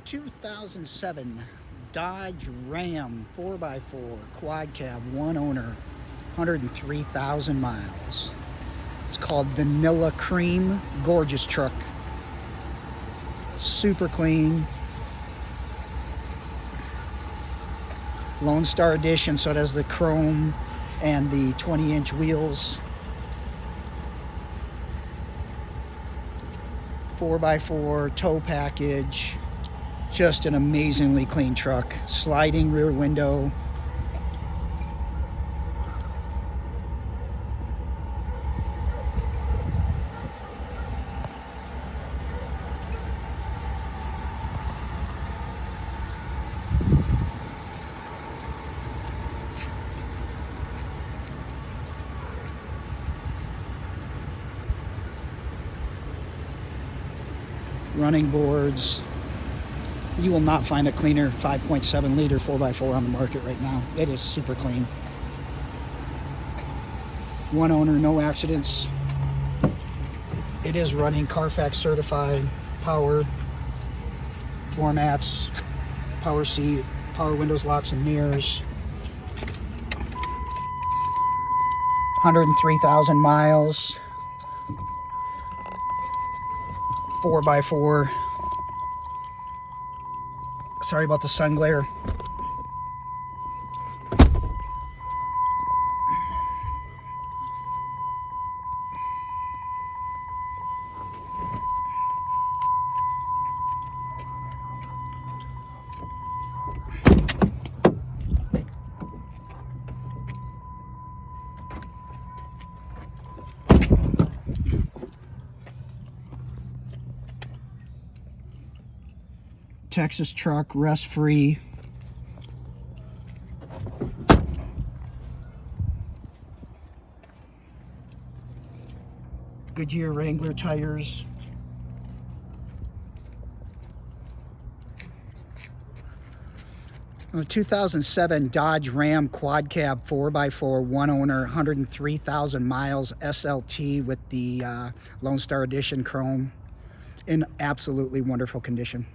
2007 Dodge Ram 4x4 quad cab, one owner, 103,000 miles. It's called Vanilla Cream. Gorgeous truck. Super clean. Lone Star Edition, so it has the chrome and the 20-inch wheels. 4x4 tow package. Just an amazingly clean truck. Sliding rear window. Running boards. You will not find a cleaner 5.7 liter 4x4 on the market right now. It is super clean. One owner, no accidents. It is running Carfax certified, power, floor mats, power seat, power windows, locks and mirrors. 103,000 miles. 4x4. Sorry about the sun glare. Texas truck, rust free. Goodyear Wrangler tires. A 2007 Dodge Ram quad cab 4x4, one owner, 103,000 miles, SLT with the Lone Star Edition chrome, in absolutely wonderful condition.